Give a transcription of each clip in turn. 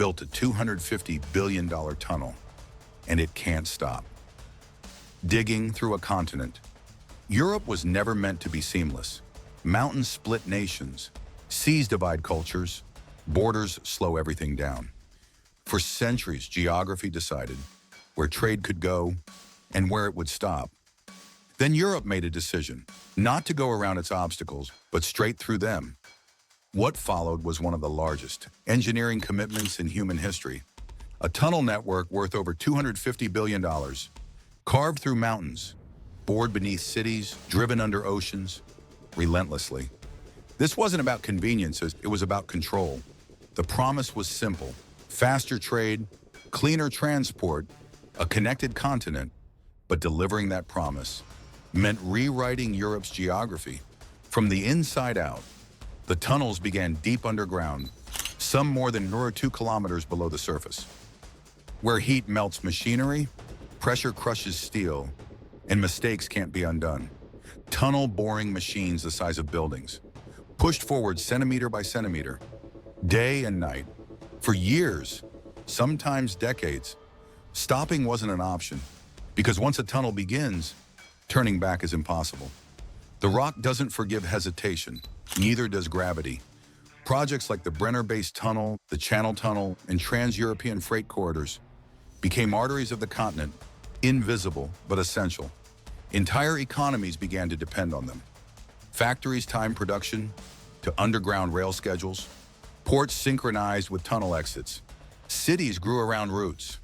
built a $250 billion tunnel, and it can't stop. Digging through a continent. Europe was never meant to be seamless. Mountains split nations, seas divide cultures, borders slow everything down. For centuries, geography decided where trade could go and where it would stop. Then Europe made a decision, not to go around its obstacles, but straight through them. What followed was one of the largest engineering commitments in human history. A tunnel network worth over $250 billion, carved through mountains, bored beneath cities, driven under oceans, relentlessly. This wasn't about conveniences, it was about control. The promise was simple: faster trade, cleaner transport, a connected continent. But delivering that promise meant rewriting Europe's geography. From the inside out, the tunnels began deep underground, some more than 2 kilometers below the surface. Where heat melts machinery, pressure crushes steel, and mistakes can't be undone. Tunnel boring machines the size of buildings, pushed forward centimeter by centimeter, day and night. For years, sometimes decades, stopping wasn't an option, because once a tunnel begins, turning back is impossible. The rock doesn't forgive hesitation, neither does gravity. Projects like the Brenner-based tunnel, the Channel Tunnel, and trans-European freight corridors became arteries of the continent, invisible but essential. Entire economies began to depend on them. Factories timed production to underground rail schedules, ports synchronized with tunnel exits. Cities grew around routes.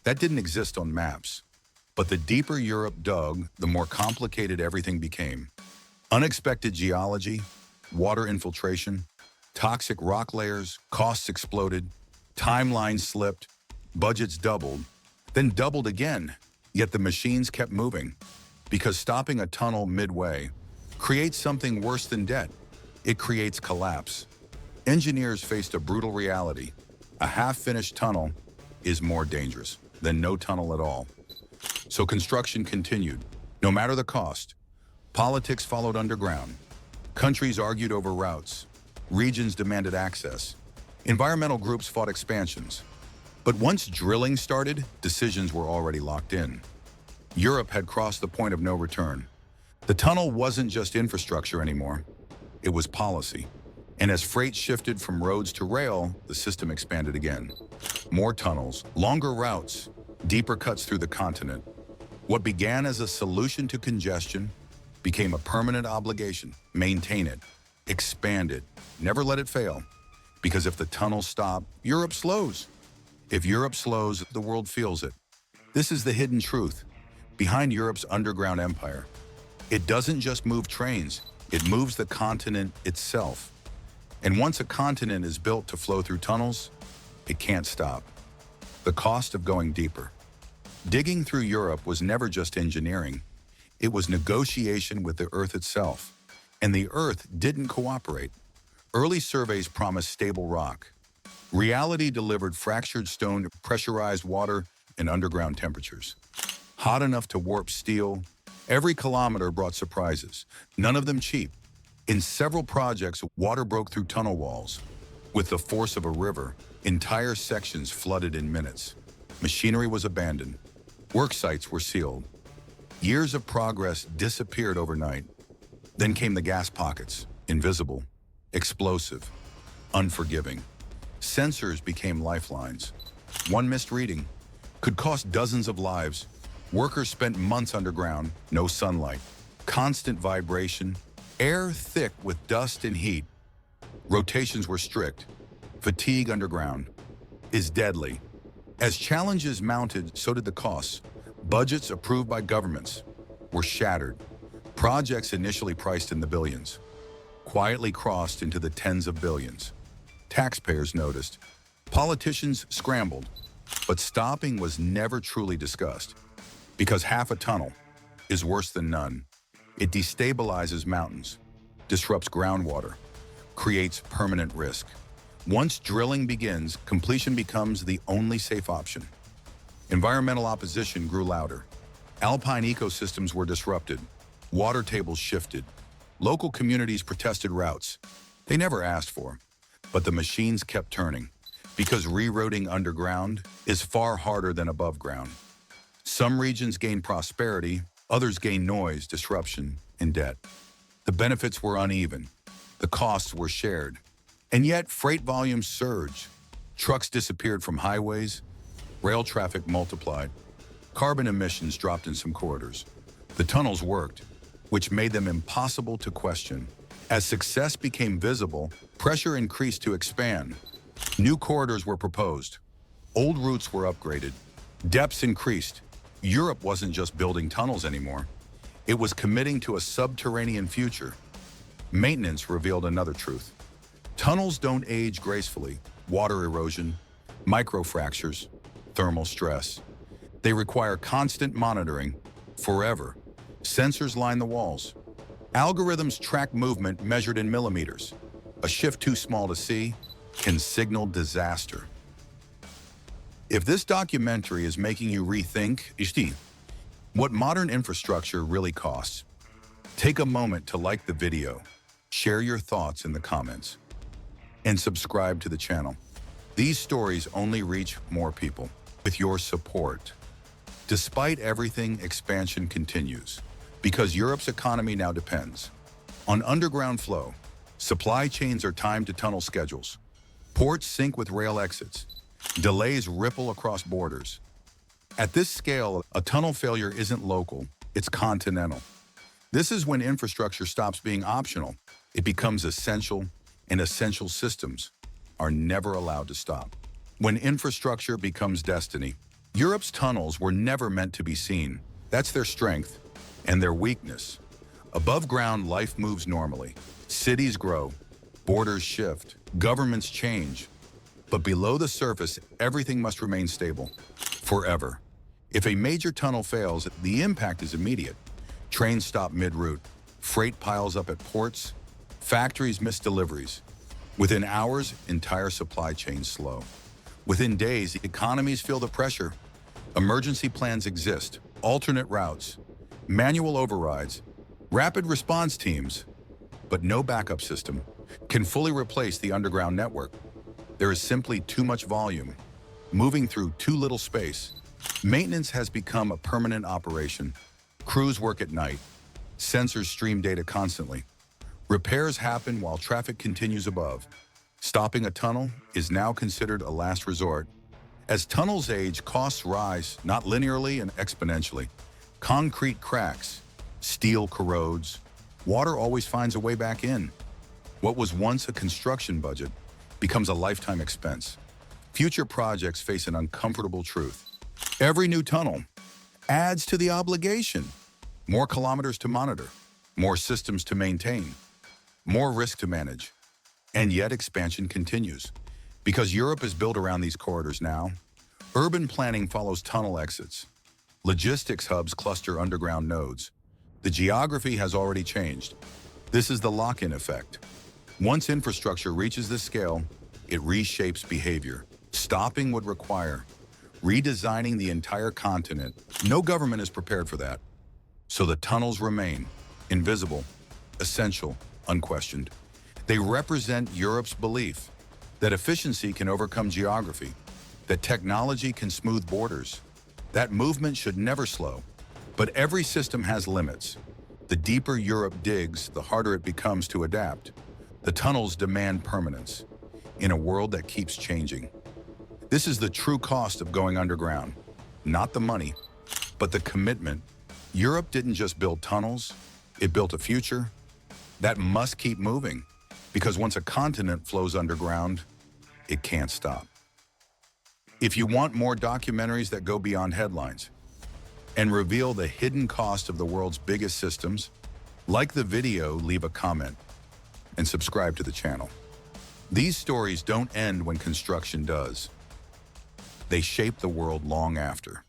That didn't exist on maps. But the deeper Europe dug, the more complicated everything became. Unexpected geology, water infiltration, toxic rock layers, costs exploded, timelines slipped, budgets doubled, then doubled again. Yet the machines kept moving, because stopping a tunnel midway creates something worse than debt. It creates collapse. Engineers faced a brutal reality. A half-finished tunnel is more dangerous than no tunnel at all. So construction continued, no matter the cost. Politics followed underground. Countries argued over routes. Regions demanded access. Environmental groups fought expansions. But once drilling started, decisions were already locked in. Europe had crossed the point of no return. The tunnel wasn't just infrastructure anymore. It was policy. And as freight shifted from roads to rail, the system expanded again. More tunnels, longer routes, deeper cuts through the continent. What began as a solution to congestion became a permanent obligation. Maintain it, expand it, never let it fail. Because if the tunnels stop, Europe slows. If Europe slows, the world feels it. This is the hidden truth behind Europe's underground empire. It doesn't just move trains, it moves the continent itself. And once a continent is built to flow through tunnels, it can't stop. The cost of going deeper. Digging through Europe was never just engineering. It was negotiation with the Earth itself. And the Earth didn't cooperate. Early surveys promised stable rock. Reality delivered fractured stone, pressurized water, and underground temperatures. Hot enough to warp steel, every kilometer brought surprises, none of them cheap. In several projects, water broke through tunnel walls. With the force of a river, entire sections flooded in minutes. Machinery was abandoned. Work sites were sealed. Years of progress disappeared overnight. Then came the gas pockets, invisible, explosive, unforgiving. Sensors became lifelines. One missed reading could cost dozens of lives. Workers spent months underground, no sunlight, constant vibration, air thick with dust and heat. Rotations were strict. Fatigue underground is deadly. As challenges mounted, so did the costs. Budgets approved by governments were shattered. Projects initially priced in the billions quietly crossed into the tens of billions. Taxpayers noticed. Politicians scrambled. But stopping was never truly discussed. Because half a tunnel is worse than none. It destabilizes mountains, disrupts groundwater, creates permanent risk. Once drilling begins, completion becomes the only safe option. Environmental opposition grew louder. Alpine ecosystems were disrupted. Water tables shifted. Local communities protested routes they never asked for. But the machines kept turning. because rerouting underground is far harder than above ground. Some regions gain prosperity, others gain noise, disruption, and debt. The benefits were uneven. The costs were shared. And yet, freight volumes surged. Trucks disappeared from highways. Rail traffic multiplied. Carbon emissions dropped in some corridors. The tunnels worked, which made them impossible to question. As success became visible, pressure increased to expand. New corridors were proposed. Old routes were upgraded. Depths increased. Europe wasn't just building tunnels anymore. It was committing to a subterranean future. Maintenance revealed another truth. Tunnels don't age gracefully. Water erosion, microfractures, thermal stress. They require constant monitoring, forever. Sensors line the walls. Algorithms track movement measured in millimeters. A shift too small to see can signal disaster. If this documentary is making you rethink what modern infrastructure really costs, take a moment to like the video, share your thoughts in the comments, and subscribe to the channel. These stories only reach more people with your support. Despite everything, expansion continues because Europe's economy now depends on underground flow. Supply chains are timed to tunnel schedules. Ports sync with rail exits. Delays ripple across borders. At this scale, a tunnel failure isn't local, it's continental. This is when infrastructure stops being optional. It becomes essential, and essential systems are never allowed to stop. When infrastructure becomes destiny, Europe's tunnels were never meant to be seen. That's their strength and their weakness. Above ground, life moves normally. Cities grow, borders shift, governments change. But below the surface, everything must remain stable, forever. If a major tunnel fails, the impact is immediate. Trains stop mid-route, freight piles up at ports, factories miss deliveries. Within hours, entire supply chains slow. Within days, economies feel the pressure. Emergency plans exist, alternate routes, manual overrides, rapid response teams, but no backup system can fully replace the underground network. There is simply too much volume, moving through too little space. Maintenance has become a permanent operation. Crews work at night. Sensors stream data constantly. Repairs happen while traffic continues above. Stopping a tunnel is now considered a last resort. As tunnels age, costs rise, not linearly and exponentially. Concrete cracks, steel corrodes, water always finds a way back in. What was once a construction budget becomes a lifetime expense. Future projects face an uncomfortable truth. Every new tunnel adds to the obligation. More kilometers to monitor, more systems to maintain, more risk to manage. And yet expansion continues. Because Europe is built around these corridors now, urban planning follows tunnel exits. Logistics hubs cluster underground nodes. The geography has already changed. This is the lock-in effect. Once infrastructure reaches this scale, it reshapes behavior. Stopping would require redesigning the entire continent. No government is prepared for that. So the tunnels remain invisible, essential, unquestioned. They represent Europe's belief that efficiency can overcome geography, that technology can smooth borders, that movement should never slow. But every system has limits. The deeper Europe digs, the harder it becomes to adapt. The tunnels demand permanence in a world that keeps changing. This is the true cost of going underground. Not the money, but the commitment. Europe didn't just build tunnels, it built a future that must keep moving. Because once a continent flows underground, it can't stop. If you want more documentaries that go beyond headlines and reveal the hidden cost of the world's biggest systems, like the video, leave a comment, and subscribe to the channel. These stories don't end when construction does. They shape the world long after.